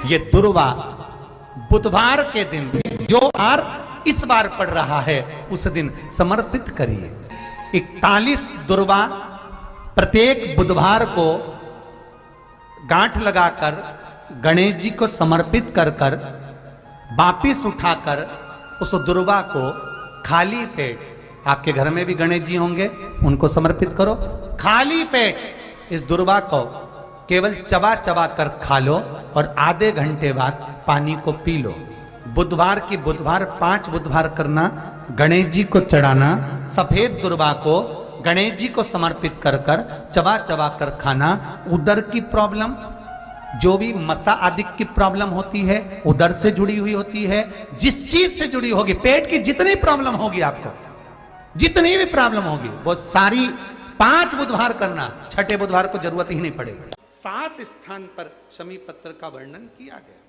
ये दुर्वा बुधवार के दिन जो बार इस बार पड़ रहा है उस दिन समर्पित करिए। 41 दुर्वा प्रत्येक बुधवार को गांठ लगाकर गणेश जी को समर्पित कर कर वापिस उठाकर उस दुर्वा को खाली पेट, आपके घर में भी गणेश जी होंगे उनको समर्पित करो, खाली पेट इस दुर्वा को केवल चबा चबा कर खा लो और आधे घंटे बाद पानी को पी लो। बुधवार की बुधवार 5 बुधवार करना, गणेश जी को चढ़ाना, सफेद दुर्वा को गणेश जी को समर्पित कर कर चबा चबा कर खाना। उदर की प्रॉब्लम, जो भी मसा आदि की प्रॉब्लम होती है उदर से जुड़ी हुई होती है, जिस चीज से जुड़ी होगी, पेट की जितनी प्रॉब्लम होगी, आपको जितनी भी प्रॉब्लम होगी वो सारी 5 बुधवार करना, छठे बुधवार को जरूरत ही नहीं पड़ेगी। 7 स्थान पर शमी पत्र का वर्णन किया गया।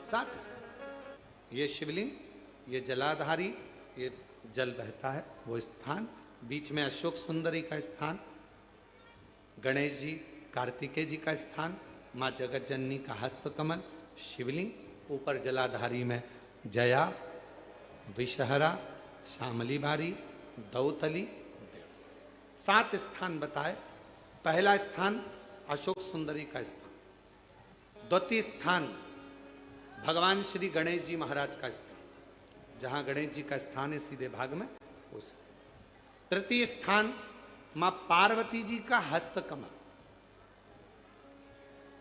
7 स्थान, ये शिवलिंग, ये जलाधारी, ये जल बहता है वो स्थान, बीच में अशोक सुंदरी का स्थान, गणेश जी कार्तिकेय जी का स्थान, माँ जगत जननी का हस्त कमल, शिवलिंग, ऊपर जलाधारी में जया, विषहरा, श्यामली बारी, दौतली। 7 स्थान बताए। पहला स्थान अशोक सुंदरी का स्थान, द्वितीय स्थान भगवान श्री गणेश जी महाराज का स्थान, जहां गणेश जी का स्थान है सीधे भाग में उस स्थान। तृतीय स्थान मां पार्वती जी का हस्त कमल।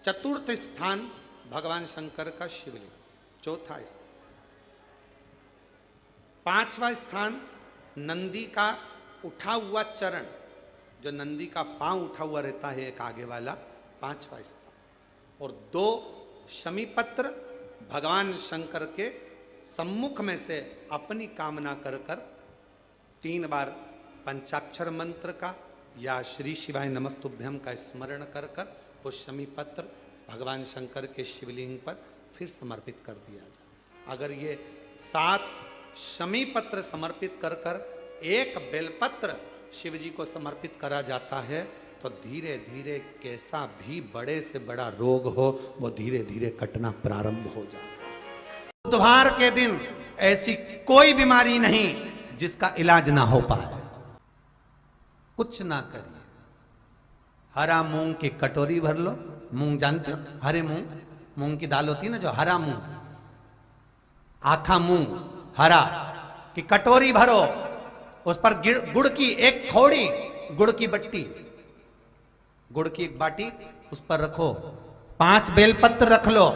चतुर्थ स्थान भगवान शंकर का शिवलिंग। चौथा स्थान। 5वां स्थान नंदी का उठा हुआ चरण, जो नंदी का पांव उठा हुआ रहता है एक आगे वाला, 5वां स्थान। और 2 शमी पत्र भगवान शंकर के सम्मुख में से अपनी कामना कर कर 3 बार पंचाक्षर मंत्र का या श्री शिवाय नमस्तुभ्यम का स्मरण कर कर वो शमी पत्र भगवान शंकर के शिवलिंग पर फिर समर्पित कर दिया जाए। अगर ये 7 शमी पत्र समर्पित कर कर 1 बेलपत्र शिव जी को समर्पित करा जाता है तो धीरे धीरे कैसा भी बड़े से बड़ा रोग हो वो धीरे धीरे कटना प्रारंभ हो जाता है। बुधवार के दिन ऐसी कोई बीमारी नहीं जिसका इलाज ना हो पाए। कुछ ना करिए, हरा मूंग की कटोरी भर लो। मूंग जानते हो, हरे मूंग, मूंग की दाल होती है ना, जो हरा मूंग, आखा मूंग हरा की कटोरी भरो, उस पर गुड़ की 1 खौड़ी, गुड़ की बट्टी, गुड़ की 1 बाटी उस पर रखो, 5 बेलपत्र रख लो।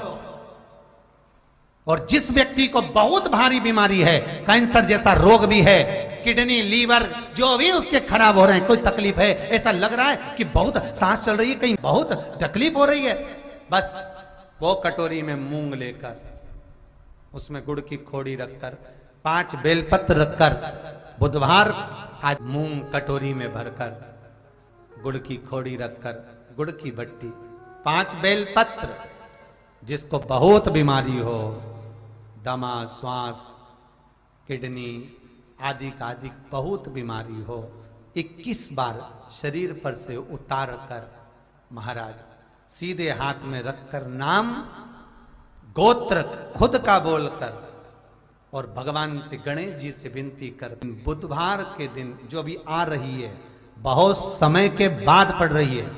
और जिस व्यक्ति को बहुत भारी बीमारी है, कैंसर जैसा रोग भी है, किडनी, लीवर जो भी उसके खराब हो रहे हैं, कोई तकलीफ है, ऐसा लग रहा है कि बहुत सांस चल रही है, कहीं बहुत तकलीफ हो रही है, बस वो कटोरी में मूंग लेकर उसमें गुड़ की खोड़ी रखकर 5 बेलपत्र रखकर बुधवार आज मूंग कटोरी में भरकर गुड़ की खोड़ी रखकर गुड़ की बट्टी 5 बेलपत्र, जिसको बहुत बीमारी हो, दमा, श्वास, किडनी आदि का आदि बहुत बीमारी हो, 21 बार शरीर पर से उतार कर महाराज सीधे हाथ में रखकर नाम गोत्र खुद का बोलकर और भगवान से गणेश जी से विनती कर, बुधवार के दिन जो भी आ रही है, बहुत समय के बाद पड़ रही है,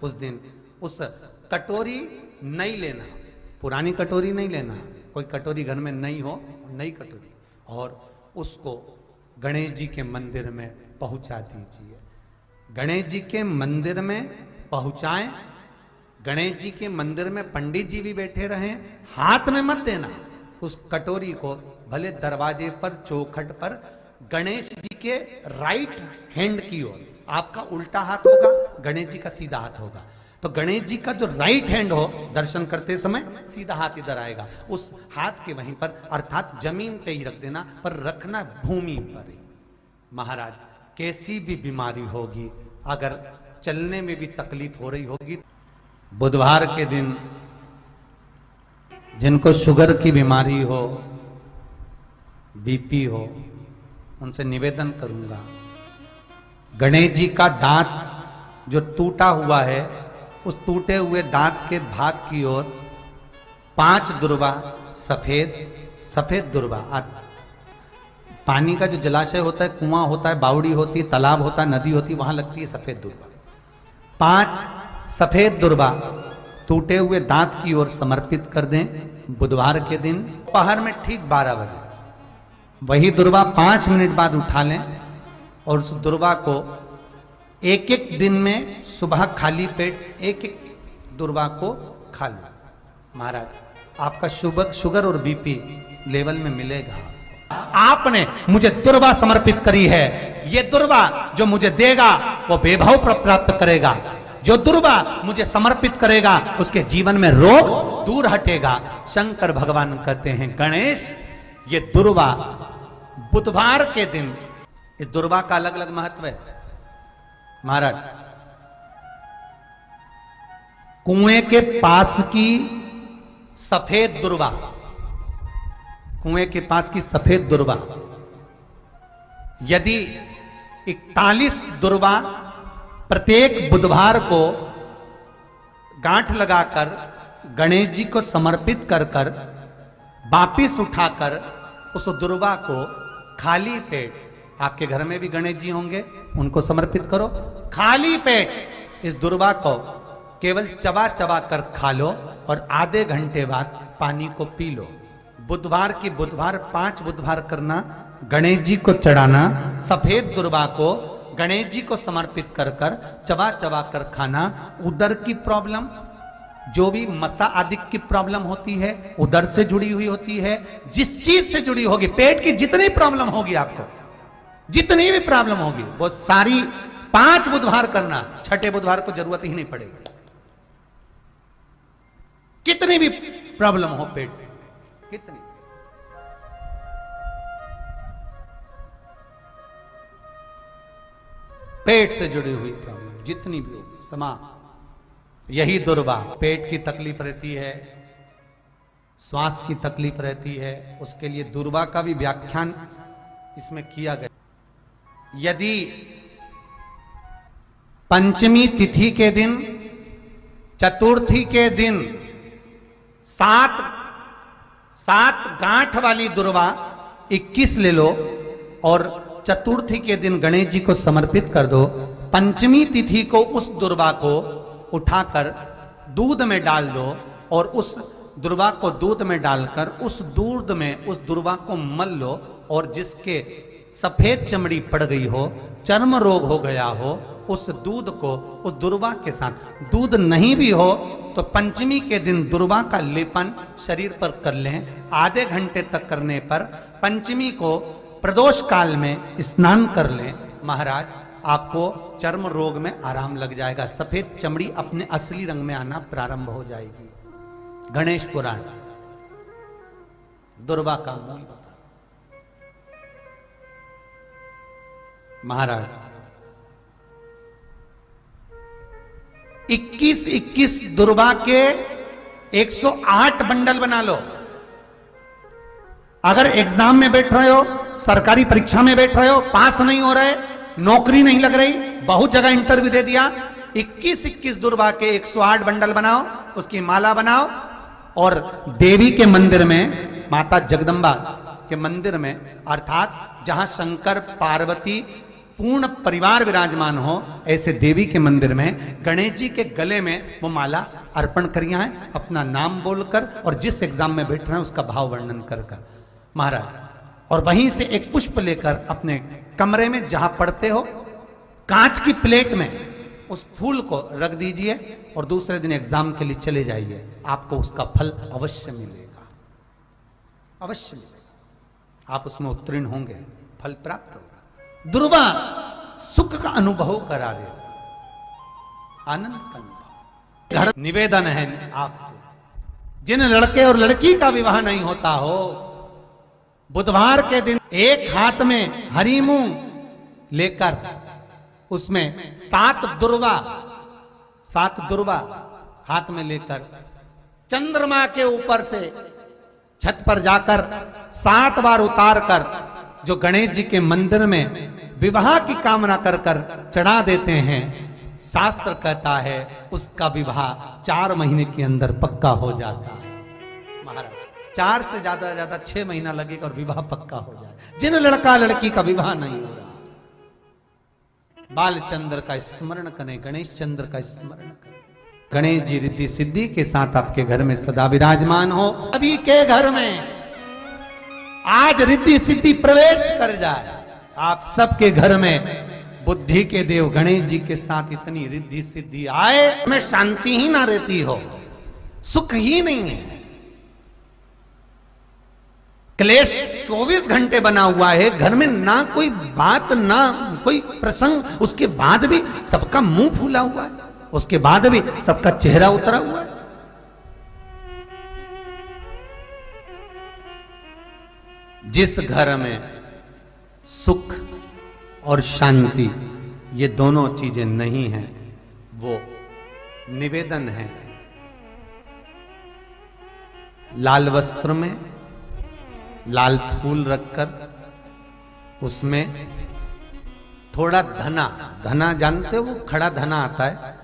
उस दिन उस कटोरी नहीं लेना, पुरानी कटोरी नहीं लेना, कोई कटोरी घर में नहीं हो, नई कटोरी, और उसको गणेश जी के मंदिर में पहुंचा दीजिए। गणेश जी के मंदिर में पहुंचाएं, गणेश जी के मंदिर में पंडित जी भी बैठे रहें, हाथ में मत देना उस कटोरी को, भले दरवाजे पर चौखट पर गणेश जी के राइट हैंड की ओर, आपका उल्टा हाथ होगा, गणेश जी का सीधा हाथ होगा, तो गणेश जी का जो राइट हैंड हो दर्शन करते समय सीधा हाथ इधर आएगा, उस हाथ के वहीं पर अर्थात जमीन पे ही रख देना, पर रखना भूमि पर ही। महाराज कैसी भी बीमारी होगी, अगर चलने में भी तकलीफ हो रही होगी, बुधवार के दिन जिनको शुगर की बीमारी हो, बीपी हो, उनसे निवेदन करूंगा, गणेश जी का दांत जो टूटा हुआ है, उस टूटे हुए दांत के भाग की ओर 5 दुर्वा सफेद, सफेद दुर्वा। पानी का जो जलाशय होता है, कुआं होता है, बावड़ी होती है, तालाब होता है, नदी होती है, वहां लगती है सफेद दुर्वा। 5 सफेद दुर्वा टूटे हुए दांत की ओर समर्पित कर दें बुधवार के दिन दोपहर में ठीक 12 बजे। वही दुर्वा 5 मिनट बाद उठा लें और उस दुर्वा को एक एक दिन में सुबह खाली पेट एक एक दुर्वा को खा लें। महाराज आपका शुगर और बीपी लेवल में मिलेगा। आपने मुझे दुर्वा समर्पित करी है, ये दुर्वा जो मुझे देगा वो वैभव प्राप्त करेगा। जो दुर्वा मुझे समर्पित करेगा उसके जीवन में रोग दूर हटेगा। शंकर भगवान कहते हैं गणेश ये दुर्वा बुधवार के दिन, इस दुर्वा का अलग अलग महत्व है। महाराज कुएं के पास की सफेद दुर्वा, कुएं के पास की सफेद दुर्वा यदि 41 दुर्वा प्रत्येक बुधवार को गांठ लगाकर गणेश जी को समर्पित कर कर वापिस उठाकर उस दुर्वा को खाली पेट, आपके घर में भी गणेश जी होंगे उनको समर्पित करो, खाली पेट इस दुर्वा को केवल चबा चबा कर खा लो और आधे घंटे बाद पानी को पी लो। बुधवार की बुधवार 5 बुधवार करना, गणेश जी को चढ़ाना, सफेद दुर्वा को गणेश जी को समर्पित कर कर चबा चबा कर खाना। उदर की प्रॉब्लम, जो भी मसा आदि की प्रॉब्लम होती है उदर से जुड़ी हुई होती है, जिस चीज से जुड़ी होगी, पेट की जितनी प्रॉब्लम होगी, आपको जितनी भी प्रॉब्लम होगी वो सारी 5 बुधवार करना, 6ठे बुधवार को जरूरत ही नहीं पड़ेगी। कितनी भी प्रॉब्लम हो पेट से, कितनी पेट से जुड़ी हुई प्रॉब्लम जितनी भी होगी समाप्त। यही दुर्वा, पेट की तकलीफ रहती है, श्वास की तकलीफ रहती है, उसके लिए दुर्वा का भी व्याख्यान इसमें किया गया। यदि पंचमी तिथि के दिन, चतुर्थी के दिन 7 गांठ वाली दुर्वा 21 ले लो और चतुर्थी के दिन गणेश जी को समर्पित कर दो। पंचमी तिथि को उस दुर्वा को उठाकर दूध में डाल दो और उस दुर्वा को दूध में डालकर उस दूध में उस दुर्वा को मल लो और जिसके सफेद चमड़ी पड़ गई हो, चर्म रोग हो गया हो, उस दूध को उस दुर्वा के साथ, दूध नहीं भी हो तो पंचमी के दिन दुर्वा का लेपन शरीर पर कर लें। आधे घंटे तक करने पर पंचमी को प्रदोष काल में स्नान कर लें। महाराज आपको चर्म रोग में आराम लग जाएगा, सफेद चमड़ी अपने असली रंग में आना प्रारंभ हो जाएगी। गणेश पुराण दुर्वा का मूल बता। महाराज 21 दुर्वा के 108 बंडल बना लो। अगर एग्जाम में बैठ रहे हो, सरकारी परीक्षा में बैठ रहे हो, पास नहीं हो रहे, नौकरी नहीं लग रही, बहुत जगह इंटरव्यू दे दिया, 21 दुर्वा के 108 बंडल बनाओ, उसकी माला बनाओ और देवी के मंदिर में, माता जगदम्बा के मंदिर में, अर्थात जहां शंकर पार्वती पूर्ण परिवार विराजमान हो, ऐसे देवी के मंदिर में गणेश जी के गले में वो माला अर्पण करिए हैं, अपना नाम बोलकर और जिस एग्जाम में बैठ रहे हैं उसका भाव वर्णन कर कर महाराज, और वहीं से एक पुष्प लेकर अपने कमरे में जहां पढ़ते हो कांच की प्लेट में उस फूल को रख दीजिए और दूसरे दिन एग्जाम के लिए चले जाइए, आपको उसका फल अवश्य मिलेगा, अवश्य मिलेगा, आप उसमें उत्तीर्ण होंगे, फल प्राप्त होगा। दुर्वा सुख का अनुभव करा देता, आनंद का अनुभव। घर निवेदन है आपसे, जिन लड़के और लड़की का विवाह नहीं होता हो, बुधवार के दिन एक हाथ में हरी मूंग लेकर उसमें 7 दुर्वा हाथ में लेकर चंद्रमा के ऊपर से छत पर जाकर 7 बार उतार कर जो गणेश जी के मंदिर में विवाह की कामना कर कर चढ़ा देते हैं, शास्त्र कहता है उसका विवाह 4 महीने के अंदर पक्का हो जाता है। महाराज 4 से ज्यादा 6 महीना लगेगा और विवाह पक्का हो जाए। जिन लड़का लड़की का विवाह नहीं हो रहा, बालचंद्र का स्मरण करें, गणेश चंद्र का स्मरण करें। गणेश जी रिद्धि सिद्धि के साथ आपके घर में सदा विराजमान हो। सभी के घर में आज रिद्धि सिद्धि प्रवेश कर जाए। आप सबके घर में बुद्धि के देव गणेश जी के साथ इतनी रिद्धि सिद्धि आए, में शांति ही ना रहती हो, सुख ही नहीं है। क्लेश 24 घंटे बना हुआ है घर में, ना कोई बात ना कोई प्रसंग, उसके बाद भी सबका मुंह फूला हुआ है, उसके बाद भी सबका चेहरा उतरा हुआ है। जिस घर में सुख और शांति ये दोनों चीजें नहीं हैं, वो निवेदन है लाल वस्त्र में लाल फूल रखकर उसमें थोड़ा धना, धना जानते हो, वो खड़ा धना आता है,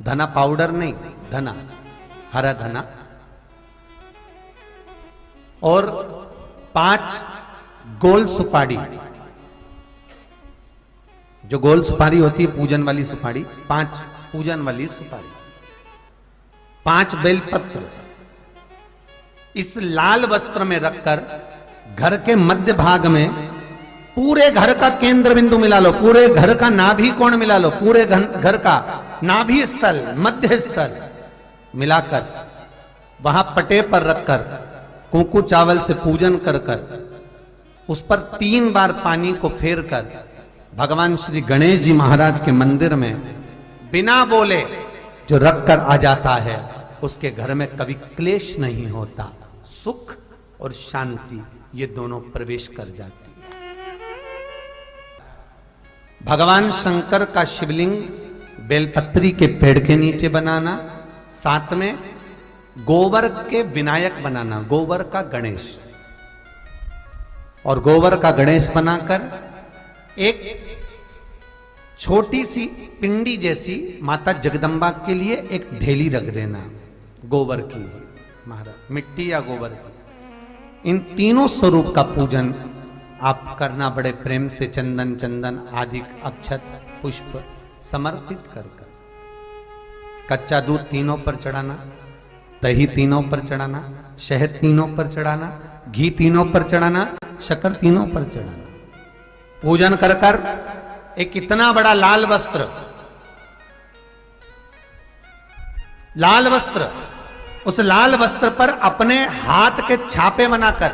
धना पाउडर नहीं, धना हरा धना, और 5 गोल सुपारी, जो गोल सुपारी होती है पूजन वाली सुपारी, 5 पूजन वाली सुपारी, 5 बेलपत्र इस लाल वस्त्र में रखकर घर के मध्य भाग में पूरे घर का केंद्र बिंदु मिला लो, पूरे घर का नाभि कोण मिला लो, पूरे घर का नाभि स्थल मध्य स्थल मिलाकर वहां पटे पर रखकर कुंकू चावल से पूजन कर कर उस पर 3 बार पानी को फेर कर भगवान श्री गणेश जी महाराज के मंदिर में बिना बोले जो रख कर आ जाता है, उसके घर में कभी क्लेश नहीं होता, सुख और शांति ये दोनों प्रवेश कर जाती है। भगवान शंकर का शिवलिंग बेलपत्री के पेड़ के नीचे बनाना, साथ में गोबर के विनायक बनाना, गोबर का गणेश, और गोबर का गणेश बनाकर एक छोटी सी पिंडी जैसी माता जगदम्बा के लिए एक ढेली रख देना गोबर की, महाराज मिट्टी या गोबर की। इन तीनों स्वरूप का पूजन आप करना बड़े प्रेम से, चंदन चंदन आदि अक्षत पुष्प समर्पित कर कर, कच्चा दूध तीनों पर चढ़ाना, दही तीनों पर चढ़ाना, शहद तीनों पर चढ़ाना, घी तीनों पर चढ़ाना, शक्कर तीनों पर चढ़ाना। पूजन कर कर एक इतना बड़ा लाल वस्त्र, लाल वस्त्र, उस लाल वस्त्र पर अपने हाथ के छापे बनाकर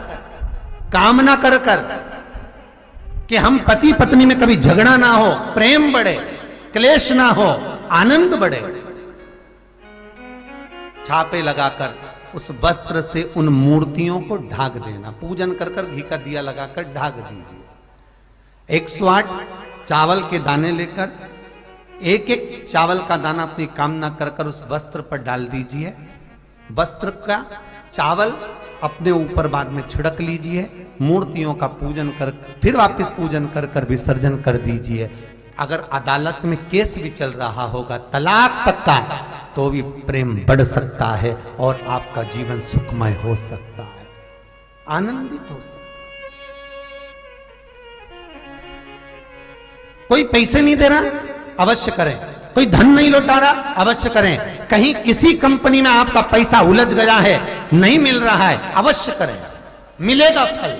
कामना कर कर कि हम पति पत्नी में कभी झगड़ा ना हो, प्रेम बढ़े, क्लेश ना हो, आनंद बढ़े, छापे लगाकर उस वस्त्र से उन मूर्तियों को ढाक देना। पूजन कर कर घी का दिया लगाकर ढाक दीजिए। 108 चावल के दाने लेकर एक एक चावल का दाना अपनी कामना कर कर उस वस्त्र पर डाल दीजिए। वस्त्र का चावल अपने ऊपर बाद में छिड़क लीजिए, मूर्तियों का पूजन कर फिर वापस पूजन कर कर विसर्जन कर दीजिए। अगर अदालत में केस भी चल रहा होगा तलाक तक का, तो भी प्रेम बढ़ सकता है और आपका जीवन सुखमय हो सकता है, आनंदित हो सकता है। कोई पैसे नहीं दे रहा, अवश्य करें। कोई धन नहीं लौटा रहा, अवश्य करें। कहीं किसी कंपनी में आपका पैसा उलझ गया है, नहीं मिल रहा है, अवश्य करें, मिलेगा फल।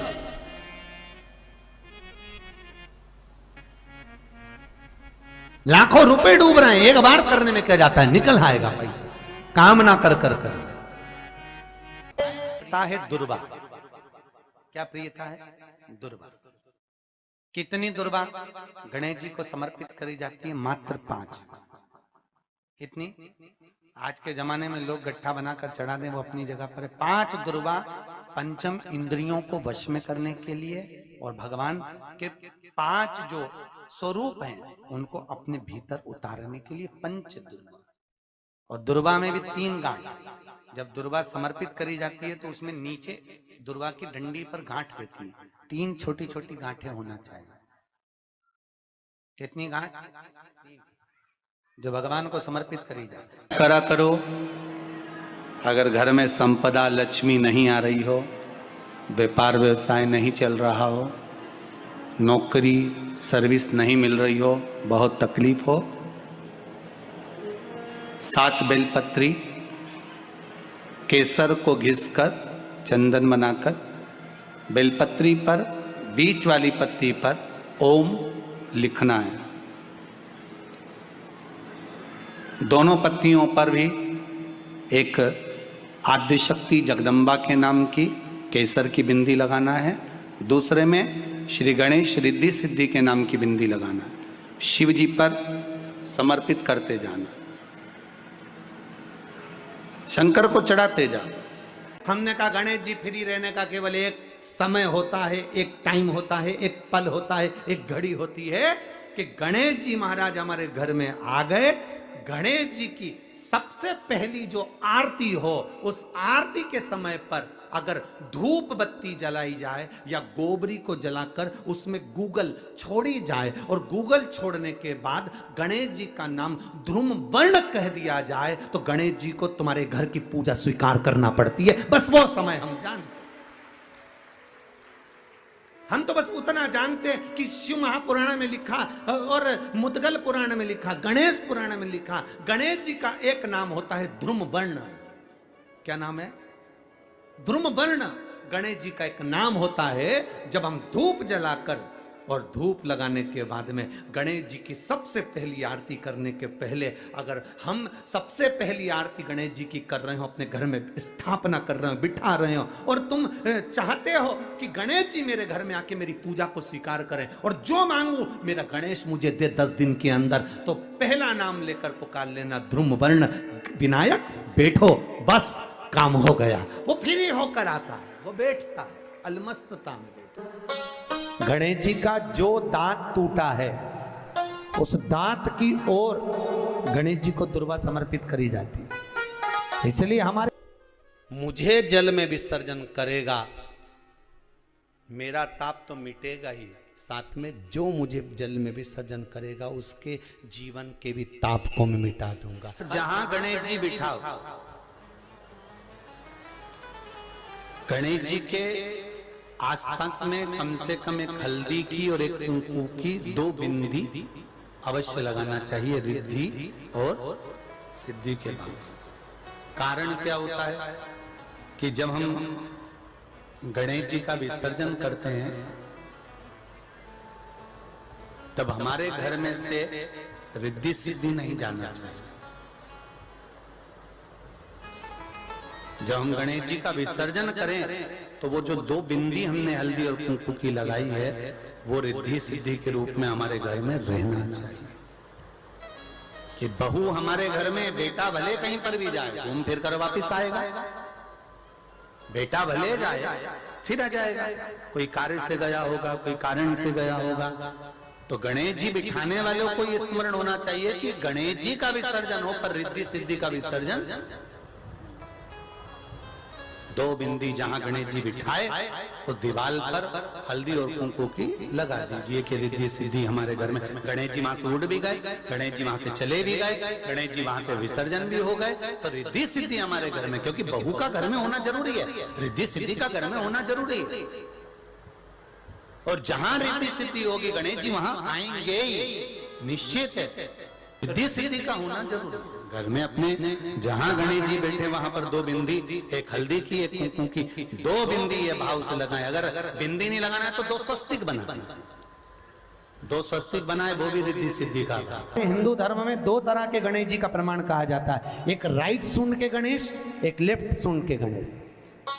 लाखों रुपए डूब रहे हैं, एक बार करने में क्या जाता है, निकल आएगा पैसा। कामना कर कर प्रियता है दुर्वा। क्या प्रियता है? दुर्वा। कितनी दुर्वा गणेश जी को समर्पित करी जाती है? मात्र 5। कितनी? आज के जमाने में लोग गट्ठा बनाकर चढ़ा दें, वो अपनी जगह पर है। 5 दुर्वा पंचम इंद्रियों को वश में करने के लिए और भगवान के 5 जो स्वरूप हैं उनको अपने भीतर उतारने के लिए 5 दुर्वा। और दुर्वा में भी 3 गांठ। जब दुर्वा समर्पित करी जाती है तो उसमें नीचे दुर्वा की डंडी पर गांठ रहती है, 3 छोटी छोटी गांठें होना चाहिए। कितनी गांठ? जो भगवान को समर्पित करी जाए। करा करो अगर घर में संपदा लक्ष्मी नहीं आ रही हो, व्यापार व्यवसाय नहीं चल रहा हो, नौकरी सर्विस नहीं मिल रही हो, बहुत तकलीफ हो, 7 बेलपत्री केसर को घिसकर चंदन बनाकर बेलपत्री पर बीच वाली पत्ती पर ओम लिखना है। दोनों पत्तियों पर भी एक आद्यशक्ति जगदम्बा के नाम की केसर की बिंदी लगाना है, दूसरे में श्री गणेश रिद्धि सिद्धि के नाम की बिंदी लगाना है। शिव जी पर समर्पित करते जाना, शंकर को चढ़ाते जा। हमने कहा गणेश जी फ्री रहने का केवल एक समय होता है, एक टाइम होता है, एक पल होता है, एक घड़ी होती है कि गणेश जी महाराज हमारे घर में आ गए। गणेश जी की सबसे पहली जो आरती हो, उस आरती के समय पर अगर धूप बत्ती जलाई जाए या गोबरी को जलाकर उसमें गूगल छोड़ी जाए और गूगल छोड़ने के बाद गणेश जी का नाम ध्रुम वर्ण कह दिया जाए तो गणेश जी को तुम्हारे घर की पूजा स्वीकार करना पड़ती है। बस वो समय हम जानते, हम तो बस उतना जानते हैं कि शिव महापुराण में लिखा और मुद्गल पुराण में लिखा, गणेश पुराण में लिखा, गणेश जी का एक नाम होता है ध्रुम वर्ण। क्या नाम है? ध्रुम वर्ण गणेश जी का एक नाम होता है। जब हम धूप जलाकर और धूप लगाने के बाद में गणेश जी की सबसे पहली आरती करने के पहले अगर हम सबसे पहली आरती गणेश जी की कर रहे हो, अपने घर में स्थापना कर रहे हो, बिठा रहे हो और तुम चाहते हो कि गणेश जी मेरे घर में आके मेरी पूजा को स्वीकार करें और जो मांगू मेरा गणेश मुझे दे 10 दिन के अंदर, तो पहला नाम लेकर पुकार लेना ध्रुम वर्ण विनायक, बैठो, बस काम हो गया। वो फ्री होकर आता है, वो बैठता है, अलमस्तता में बैठता। गणेश जी का जो दांत टूटा है उस दांत की ओर गणेश जी को दुर्वा समर्पित करी जाती है। इसलिए हमारे मुझे जल में विसर्जन करेगा, मेरा ताप तो मिटेगा ही, साथ में जो मुझे जल में विसर्जन करेगा उसके जीवन के भी ताप को मैं मिटा दूंगा। जहां गणेश जी बिठाओ, गणेश जी के आसपास में कम से कम एक हल्दी की और एक कुंकू की 2 बिंदी अवश्य लगाना चाहिए, रिद्धि और सिद्धि के भाव से। कारण क्या होता है कि जब हम गणेश जी का विसर्जन करते हैं तब हमारे घर में से रिद्धि सिद्धि नहीं जाना चाहिए। जब हम गणेश जी का विसर्जन करें तो वो जो 2 बिंदी हमने हल्दी और कुंकू की लगाई है वो रिद्धि सिद्धि के रूप में हमारे घर में रहना चाहिए। कि बहू हमारे घर में, बेटा भले कहीं पर भी जाए घूम फिर कर वापिस आएगा, बेटा भले जाए फिर आ जाएगा, कोई कार्य से गया होगा, कोई कारण से गया होगा। तो गणेश जी बिठाने वालों को ये स्मरण होना चाहिए कि गणेश जी का विसर्जन हो पर रिद्धि सिद्धि का विसर्जन। 2 बिंदी जहां गणेश जी बिठाए उस दीवार पर हल्दी और कुंकू की लगा दीजिए कि रिद्धि सिद्धि हमारे घर में। गणेश जी वहां से उड़ भी गए, गणेश जी वहां से चले भी गए, गणेश जी वहां से विसर्जन भी हो गए, तो रिद्धि सिद्धि हमारे घर में, क्योंकि बहू का घर में होना जरूरी है, रिद्धि सिद्धि का घर में होना जरूरी है। और जहां रिद्धि सिद्धि होगी गणेश जी वहां आएंगे, निश्चित है, रिद्धि सिद्धि का होना जरूरी है। घर में अपने जहां गणेश जी बैठे वहां पर 2 बिंदी, एक हल्दी की एक कुंकू की, 2 बिंदी ये भाव से लगाए। अगर बिंदी नहीं लगाना है तो 2 स्वस्तिक बनाए, 2 स्वस्तिक बनाए, वो भी रिद्धि सिद्धि का। हिंदू धर्म में 2 तरह के गणेश जी का प्रमाण कहा जाता है, एक राइट सूंड के गणेश, एक लेफ्ट सूंड के गणेश।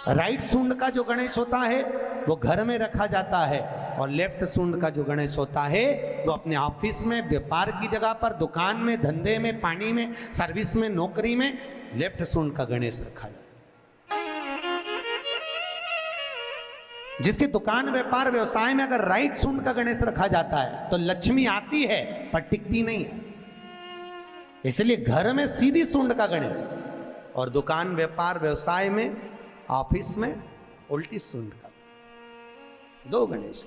राइट सूंड का जो गणेश होता है वो घर में रखा जाता है और लेफ्ट सूंड का जो गणेश होता है वो अपने ऑफिस में, व्यापार की जगह पर, दुकान में, धंधे में, पानी में, सर्विस में, नौकरी में लेफ्ट सूंड का गणेश रखा जाता है। जिसकी दुकान, व्यापार, व्यवसाय में अगर राइट सूंड का गणेश रखा जाता है तो लक्ष्मी आती है पर टिकती नहीं है। इसलिए घर में सीधी सूंड का गणेश और दुकान, व्यापार, व्यवसाय में, ऑफिस में उल्टी सूंड का 2 गणेश।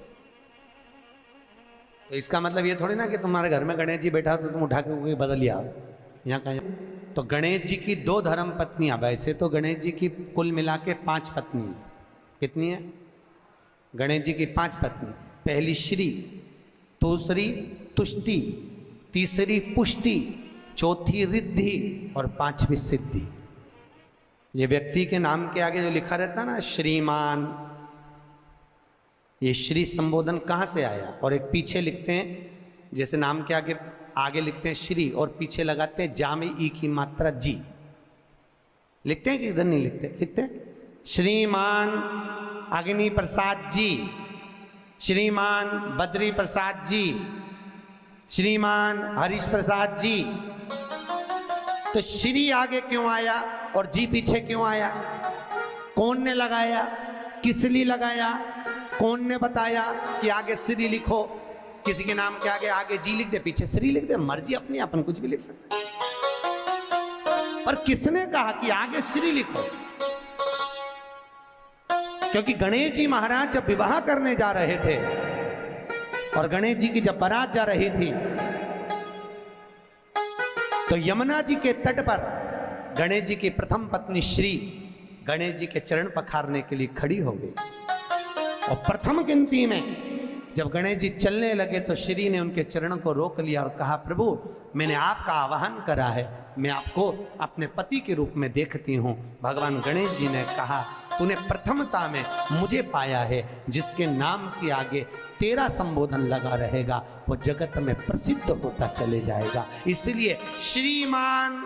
तो इसका मतलब ये थोड़ी ना कि तुम्हारे घर में गणेश जी बैठा तो तुम उठा के बदल लिया, यहाँ कहीं तो गणेश जी की 2 धर्म पत्नियां, वैसे तो गणेश जी की कुल मिला के 5 पत्नी, कितनी है? गणेश जी की 5 पत्नी, पहली श्री, दूसरी तुष्टि, तीसरी पुष्टि, चौथी रिद्धि और 5वीं सिद्धि। ये व्यक्ति के नाम के आगे जो लिखा रहता है ना श्रीमान, ये श्री संबोधन कहाँ से आया? और एक पीछे लिखते हैं, जैसे नाम के आगे लिखते हैं श्री और पीछे लगाते हैं जा में ई की मात्रा जी, लिखते हैं कि इधर नहीं लिखते? लिखते हैं श्रीमान अग्नि प्रसाद जी, श्रीमान बद्री प्रसाद जी, श्रीमान हरीश प्रसाद जी। तो श्री आगे क्यों आया और जी पीछे क्यों आया? कौन ने लगाया? किस लिए लगाया? कौन ने बताया कि आगे श्री लिखो? किसी के नाम के आगे जी लिख दे, पीछे श्री लिख दे, मर्जी अपनी, अपन कुछ भी लिख सकते हैं। पर किसने कहा कि आगे श्री लिखो? क्योंकि गणेश जी महाराज जब विवाह करने जा रहे थे और गणेश जी की जब बारात जा रही थी, तो यमुना जी के तट पर गणेश जी की प्रथम पत्नी श्री गणेश जी के चरण पखारने के लिए खड़ी हो गई। और प्रथम गिनती में जब गणेश जी चलने लगे तो श्री ने उनके चरणों को रोक लिया और कहा, प्रभु मैंने आपका आवाहन करा है, मैं आपको अपने पति के रूप में देखती हूँ। भगवान गणेश जी ने कहा, तूने प्रथमता में मुझे पाया है, जिसके नाम के आगे तेरा संबोधन लगा रहेगा वो जगत में प्रसिद्ध होता चले जाएगा। इसलिए श्रीमान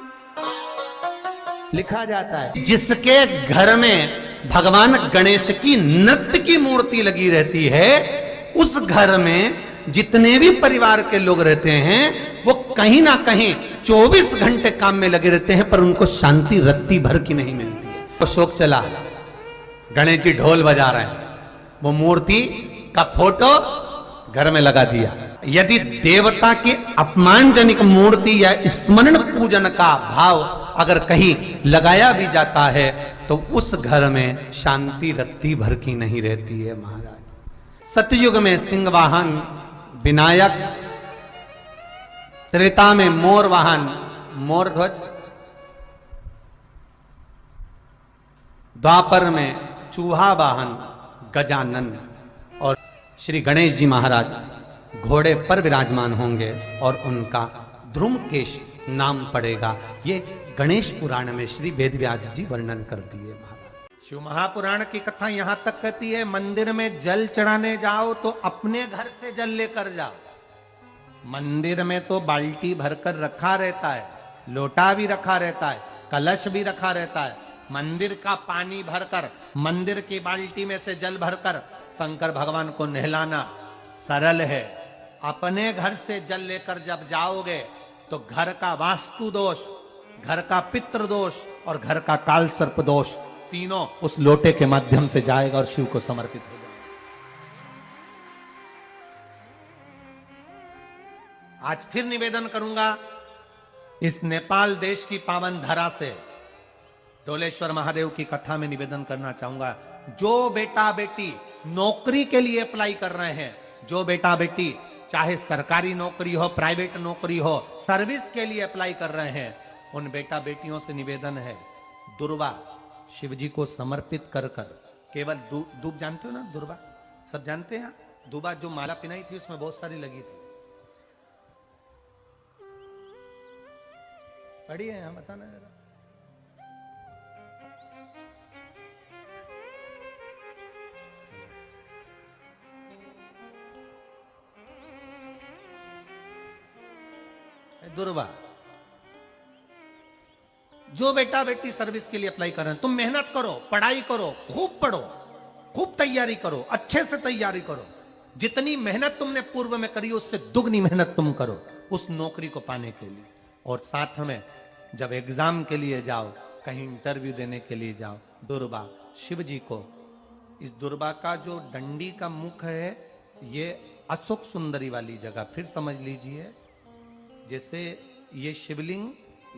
लिखा जाता है। जिसके घर में भगवान गणेश की नृत्य की मूर्ति लगी रहती है, उस घर में जितने भी परिवार के लोग रहते हैं वो कहीं ना कहीं 24 घंटे काम में लगे रहते हैं, पर उनको शांति रत्ती भर की नहीं मिलती है। तो शोक चला, गणेश जी ढोल बजा रहे हैं, वो मूर्ति का फोटो घर में लगा दिया। यदि देवता की अपमानजनक मूर्ति या स्मरण पूजन का भाव अगर कहीं लगाया भी जाता है तो उस घर में शांति रत्ती भर की नहीं रहती है महाराज। सतयुग में सिंह वाहन विनायक, त्रेता में मोर वाहन मोर ध्वज, द्वापर में चूहा वाहन गजानन, और श्री गणेश जी महाराज घोड़े पर विराजमान होंगे और उनका ध्रुमकेश नाम पड़ेगा। ये गणेश पुराण में श्री वेदव्यास जी वर्णन कर दिए महाराज। शिव महापुराण की कथा यहां तक कहती है, मंदिर में जल चढ़ाने जाओ तो अपने घर से जल लेकर जाओ। मंदिर में तो बाल्टी भरकर रखा रहता है, लोटा भी रखा रहता है, कलश भी रखा रहता है। मंदिर का पानी भरकर, मंदिर की बाल्टी में से जल भरकर शंकर भगवान को नहलाना सरल है। अपने घर से जल लेकर जब जाओगे तो घर का वास्तु दोष, घर का पितृ दोष और घर का काल सर्प दोष तीनों उस लोटे के माध्यम से जाएगा और शिव को समर्पित हो जाएगा। आज फिर निवेदन करूंगा, इस नेपाल देश की पावन धरा से डोलेश्वर महादेव की कथा में निवेदन करना चाहूंगा। जो बेटा बेटी नौकरी के लिए अप्लाई कर रहे हैं, जो बेटा बेटी चाहे सरकारी नौकरी हो, प्राइवेट नौकरी हो, सर्विस के लिए अप्लाई कर रहे हैं, उन बेटा बेटियों से निवेदन है, दुर्वा शिव जी को समर्पित कर कर केवल दूब जानते हो ना, दुर्वा सब जानते हैं। दुबा जो माला पिनाई थी उसमें बहुत सारी लगी थी, पढ़ी है यहाँ, बताना जरा। दुर्वा, जो बेटा बेटी सर्विस के लिए अप्लाई कर रहे हैं, तुम मेहनत करो, पढ़ाई करो, खूब पढ़ो, खूब तैयारी करो, अच्छे से तैयारी करो। जितनी मेहनत तुमने पूर्व में करी उससे दुगनी मेहनत तुम करो उस नौकरी को पाने के लिए। और साथ में जब एग्जाम के लिए जाओ, कहीं इंटरव्यू देने के लिए जाओ, दुर्वा शिव जी को, इस दुर्वा का जो डंडी का मुख है ये अशोक सुंदरी वाली जगह, फिर समझ लीजिए जैसे ये शिवलिंग,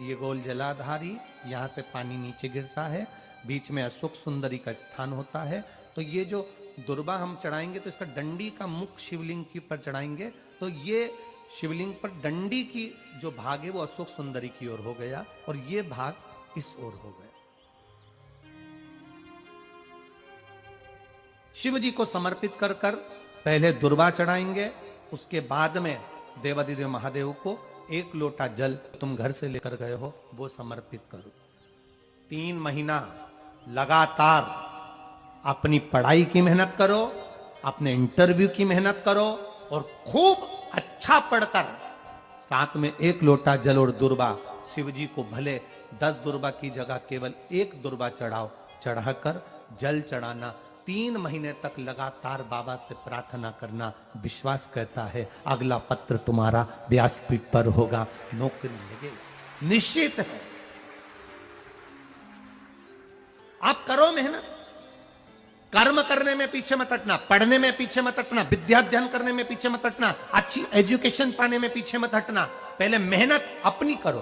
ये गोल जलाधारी, यहाँ से पानी नीचे गिरता है, बीच में अशोक सुंदरी का स्थान होता है। तो ये जो दुर्वा हम चढ़ाएंगे तो इसका डंडी का मुख शिवलिंग के ऊपर चढ़ाएंगे तो ये शिवलिंग पर डंडी की जो भाग है वो अशोक सुंदरी की ओर हो गया और ये भाग इस ओर हो गया। शिव जी को समर्पित कर कर पहले दुर्वा चढ़ाएंगे, उसके बाद में देवाधिदेव महादेव को एक लोटा जल तुम घर से लेकर गए हो वो समर्पित करो। 3 महीना लगातार अपनी पढ़ाई की मेहनत करो, अपने इंटरव्यू की मेहनत करो और खूब अच्छा पढ़कर साथ में 1 लोटा जल और दुर्वा, शिव जी को भले 10 दुर्वा की जगह केवल 1 दुर्वा चढ़ाओ, चढ़ाकर जल चढ़ाना। 3 महीने तक लगातार बाबा से प्रार्थना करना। विश्वास कहता है अगला पत्र तुम्हारा व्यासपीठ पर होगा, नौकरी मिलेगी, निश्चित है। आप करो मेहनत, कर्म करने में पीछे मत हटना, पढ़ने में पीछे मत हटना, विद्या अध्ययन करने में पीछे मत हटना, अच्छी एजुकेशन पाने में पीछे मत हटना। पहले मेहनत अपनी करो।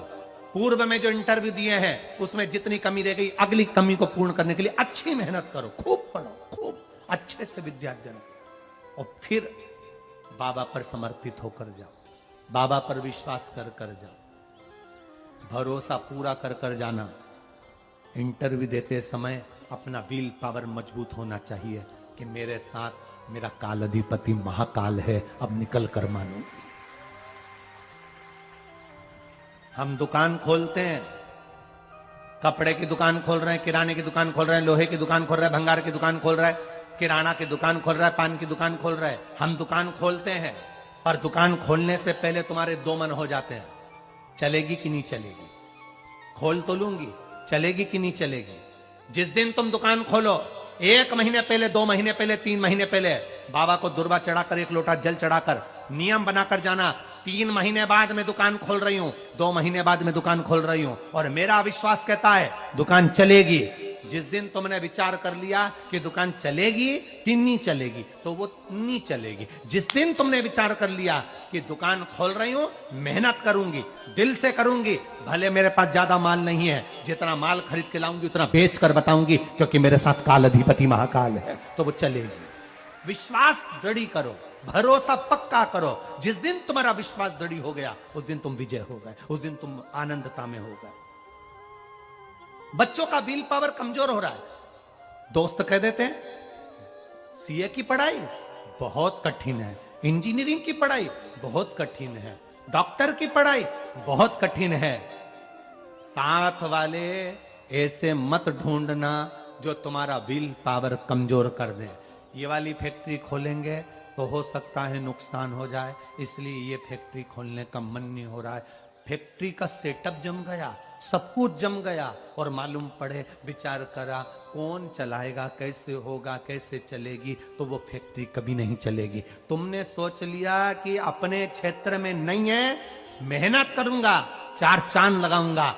पूर्व में जो इंटरव्यू दिए हैं उसमें जितनी कमी रह गई अगली कमी को पूर्ण करने के लिए अच्छी मेहनत करो, खूब पढ़ो, खूब अच्छे से विद्या अध्ययन करो और फिर बाबा पर समर्पित होकर जाओ, बाबा पर विश्वास कर कर जाओ, भरोसा पूरा कर कर जाना। इंटरव्यू देते समय अपना विल पावर मजबूत होना चाहिए कि मेरे साथ मेरा काल अधिपति महाकाल है, अब निकल कर मानूंगी। हम दुकान खोलते हैं, कपड़े की दुकान खोल रहे हैं, किराने की दुकान खोल रहे हैं, लोहे की दुकान खोल रहे हैं, भंगार की दुकान खोल रहे हैं, किराना की दुकान खोल रहा है, पान की दुकान खोल रहा है। हम दुकान खोलते हैं और दुकान खोलने से पहले तुम्हारे 2 मन हो जाते हैं, चलेगी कि नहीं चलेगी, खोल तो लूंगी, चलेगी कि नहीं चलेगी। जिस दिन तुम दुकान खोलो 1 महीने पहले, 2 महीने पहले, 3 महीने पहले बाबा को दुर्वा चढ़ाकर 1 लोटा जल चढ़ाकर नियम बनाकर जाना, 3 महीने बाद मैं दुकान खोल रही हूं, 2 महीने बाद मैं दुकान खोल रही हूं और मेरा विश्वास कहता है दुकान चलेगी। जिस दिन तुमने विचार कर लिया कि दुकान चलेगी कि नहीं चलेगी तो वो नहीं चलेगी। जिस दिन तुमने विचार कर लिया कि दुकान खोल रही हूं, मेहनत करूंगी, दिल से करूंगी, भले मेरे पास ज्यादा माल नहीं है, जितना माल खरीद के लाऊंगी उतना बेच कर बताऊंगी क्योंकि मेरे साथ काल अधिपति महाकाल है, तो वो चलेगी। विश्वास दृढ़ करो, भरोसा पक्का करो। जिस दिन तुम्हारा विश्वास दृढ़ हो गया उस दिन तुम विजय हो गए, उस दिन तुम आनंदता में हो गए। बच्चों का विल पावर कमजोर हो रहा है, दोस्त कह देते हैं सीए की पढ़ाई बहुत कठिन है, इंजीनियरिंग की पढ़ाई बहुत कठिन है, डॉक्टर की पढ़ाई बहुत कठिन है। साथ वाले ऐसे मत ढूंढना जो तुम्हारा विल पावर कमजोर कर दे। ये वाली फैक्ट्री खोलेंगे तो हो सकता है नुकसान हो जाए, इसलिए ये फैक्ट्री खोलने का मन नहीं हो रहा है। फैक्ट्री का सेटअप जम गया, सब कुछ जम गया और मालूम पड़े, विचार करा कौन चलाएगा, कैसे होगा, कैसे चलेगी, तो वो फैक्ट्री कभी नहीं चलेगी। तुमने सोच लिया कि अपने क्षेत्र में नहीं है, मेहनत करूंगा, 4 चांद लगाऊंगा,